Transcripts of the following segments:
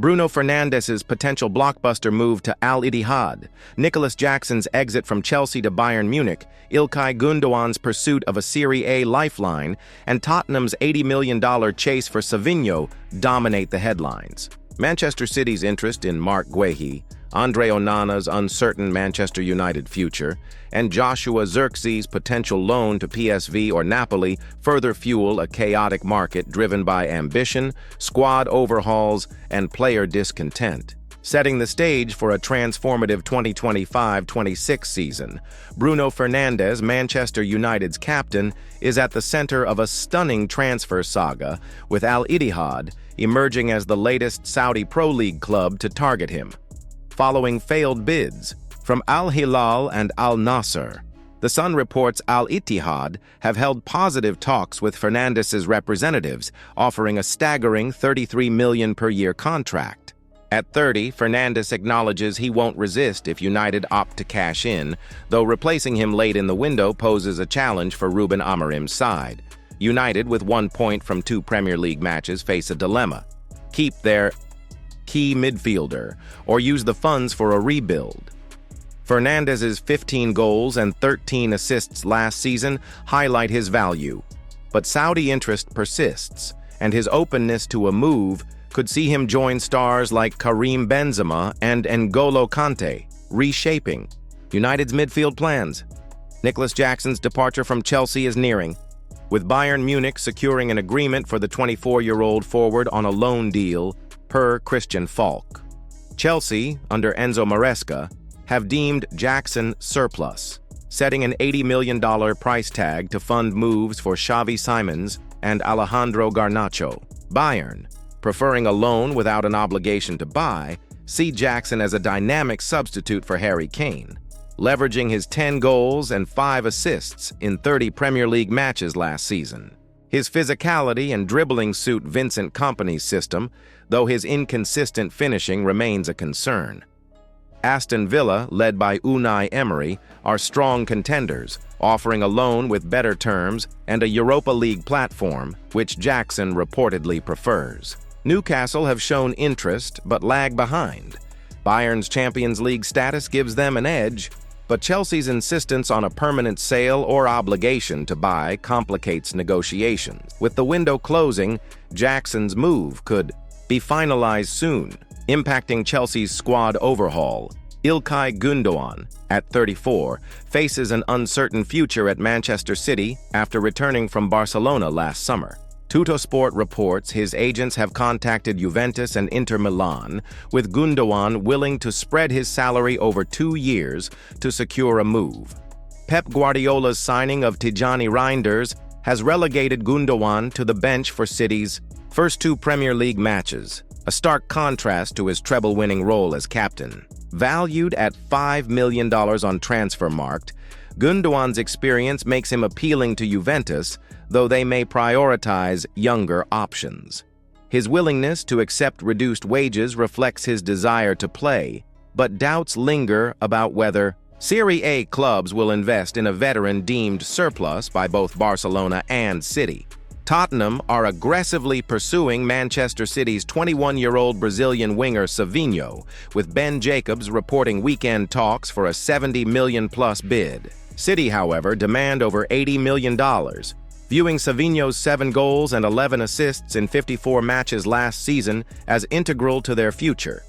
Bruno Fernandes' potential blockbuster move to Al-Ittihad, Nicolas Jackson's exit from Chelsea to Bayern Munich, İlkay Gündoğan's pursuit of a Serie A lifeline, and Tottenham's $80 million chase for Savinho dominate the headlines. Manchester City's interest in Marc Guehi, André Onana's uncertain Manchester United future, and Joshua Zirkzee's potential loan to PSV or Napoli further fuel a chaotic market driven by ambition, squad overhauls, and player discontent. Setting the stage for a transformative 2025-26 season, Bruno Fernandes, Manchester United's captain, is at the center of a stunning transfer saga, with Al-Ittihad emerging as the latest Saudi Pro League club to target him. Following failed bids from Al-Hilal and Al-Nassr, The Sun reports Al-Ittihad have held positive talks with Fernandes' representatives, offering a staggering $33 million per year contract. At 30, Fernandes acknowledges he won't resist if United opt to cash in, though replacing him late in the window poses a challenge for Ruben Amorim's side. United, with 1 point from 2 Premier League matches, face a dilemma: keep their key midfielder or use the funds for a rebuild. Fernandes' 15 goals and 13 assists last season highlight his value, but Saudi interest persists, and his openness to a move could see him join stars like Karim Benzema and N'Golo Kante, reshaping United's midfield plans. Nicolas Jackson's departure from Chelsea is nearing, with Bayern Munich securing an agreement for the 24-year-old forward on a loan deal, per Christian Falk. Chelsea, under Enzo Maresca, have deemed Jackson surplus, setting an $80 million price tag to fund moves for Xavi Simons and Alejandro Garnacho. Bayern, preferring a loan without an obligation to buy, see Jackson as a dynamic substitute for Harry Kane, leveraging his 10 goals and 5 assists in 30 Premier League matches last season. His physicality and dribbling suit Vincent Kompany's system, though his inconsistent finishing remains a concern. Aston Villa, led by Unai Emery, are strong contenders, offering a loan with better terms and a Europa League platform, which Jackson reportedly prefers. Newcastle have shown interest but lag behind. Bayern's Champions League status gives them an edge, but Chelsea's insistence on a permanent sale or obligation to buy complicates negotiations. With the window closing, Jackson's move could be finalized soon, impacting Chelsea's squad overhaul. İlkay Gündoğan, at 34, faces an uncertain future at Manchester City after returning from Barcelona last summer. Tuttosport reports his agents have contacted Juventus and Inter Milan, with Gündoğan willing to spread his salary over 2 years to secure a move. Pep Guardiola's signing of Tijjani Reinders has relegated Gündoğan to the bench for City's first 2 Premier League matches, a stark contrast to his treble-winning role as captain. Valued at $5 million on Transfermarkt, Gündoğan's experience makes him appealing to Juventus, though they may prioritize younger options. His willingness to accept reduced wages reflects his desire to play, but doubts linger about whether Serie A clubs will invest in a veteran deemed surplus by both Barcelona and City. Tottenham are aggressively pursuing Manchester City's 21-year-old Brazilian winger Savinho, with Ben Jacobs reporting weekend talks for a $70 million-plus bid. City, however, demand over $80 million, viewing Savinho's 7 goals and 11 assists in 54 matches last season as integral to their future.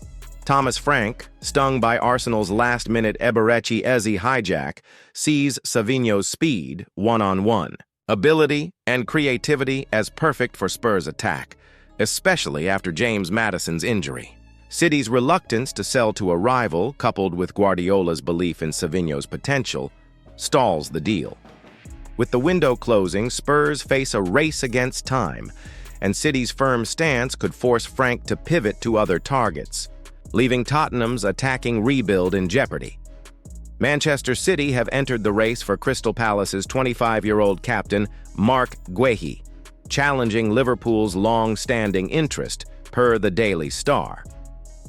Thomas Frank, stung by Arsenal's last-minute Eberechi Eze hijack, sees Savinho's speed one-on-one, ability, and creativity as perfect for Spurs' attack, especially after James Maddison's injury. City's reluctance to sell to a rival, coupled with Guardiola's belief in Savinho's potential, stalls the deal. With the window closing, Spurs face a race against time, and City's firm stance could force Frank to pivot to other targets, leaving Tottenham's attacking rebuild in jeopardy. Manchester City have entered the race for Crystal Palace's 25-year-old captain, Marc Guehi, challenging Liverpool's long-standing interest, per the Daily Star.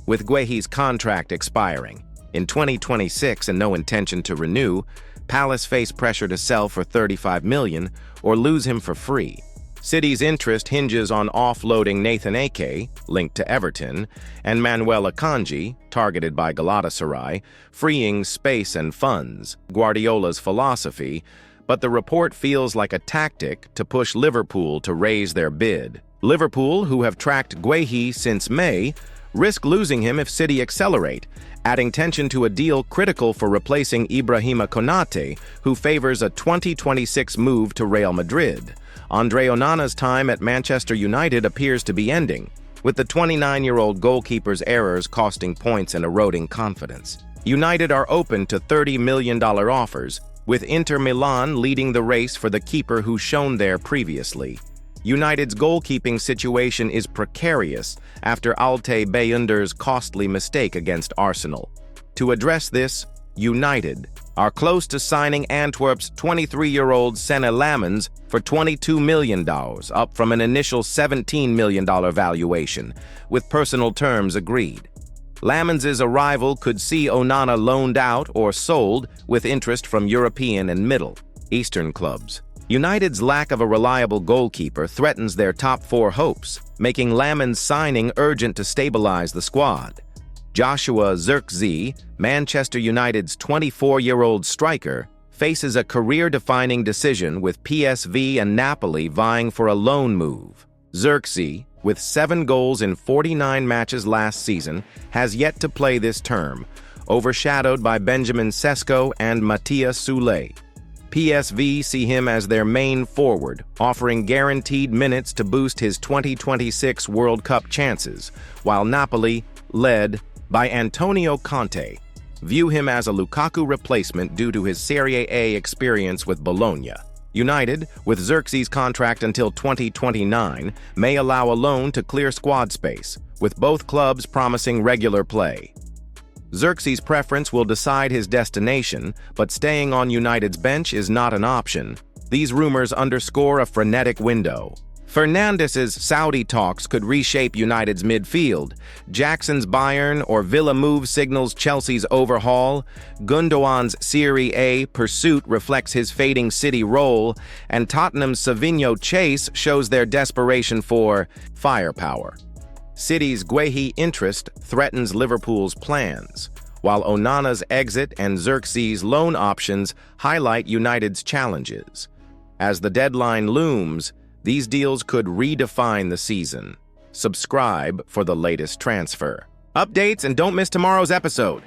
With Guehi's contract expiring in 2026 and no intention to renew, Palace face pressure to sell for $35 million or lose him for free. City's interest hinges on offloading Nathan Ake, linked to Everton, and Manuel Akanji, targeted by Galatasaray, freeing space and funds, Guardiola's philosophy, but the report feels like a tactic to push Liverpool to raise their bid. Liverpool, who have tracked Guehi since May, risk losing him if City accelerate, adding tension to a deal critical for replacing Ibrahima Konate, who favors a 2026 move to Real Madrid. André Onana's time at Manchester United appears to be ending, with the 29-year-old goalkeeper's errors costing points and eroding confidence. United are open to $30 million offers, with Inter Milan leading the race for the keeper who shone there previously. United's goalkeeping situation is precarious after Altay Bayınder's costly mistake against Arsenal. To address this, United are close to signing Antwerp's 23-year-old Senne Lammens for $22 million, up from an initial $17 million valuation, with personal terms agreed. Lammens' arrival could see Onana loaned out or sold, with interest from European and Middle Eastern clubs. United's lack of a reliable goalkeeper threatens their top four hopes, making Lammens' signing urgent to stabilize the squad. Joshua Zirkzee, Manchester United's 24-year-old striker, faces a career-defining decision with PSV and Napoli vying for a loan move. Zirkzee, with 7 goals in 49 matches last season, has yet to play this term, overshadowed by Benjamin Sesko and Matías Soulé. PSV see him as their main forward, offering guaranteed minutes to boost his 2026 World Cup chances, while Napoli, led by Antonio Conte, view him as a Lukaku replacement due to his Serie A experience with Bologna. United, with Zirkzee's contract until 2029, may allow a loan to clear squad space, with both clubs promising regular play. Zirkzee's preference will decide his destination, but staying on United's bench is not an option. These rumors underscore a frenetic window. Fernandes' Saudi talks could reshape United's midfield. Jackson's Bayern or Villa move signals Chelsea's overhaul. Gündoğan's Serie A pursuit reflects his fading City role, and Tottenham's Savinho chase shows their desperation for firepower. City's Guehi interest threatens Liverpool's plans, while Onana's exit and Zirkzee's loan options highlight United's challenges. As the deadline looms, these deals could redefine the season. Subscribe for the latest transfer updates and don't miss tomorrow's episode.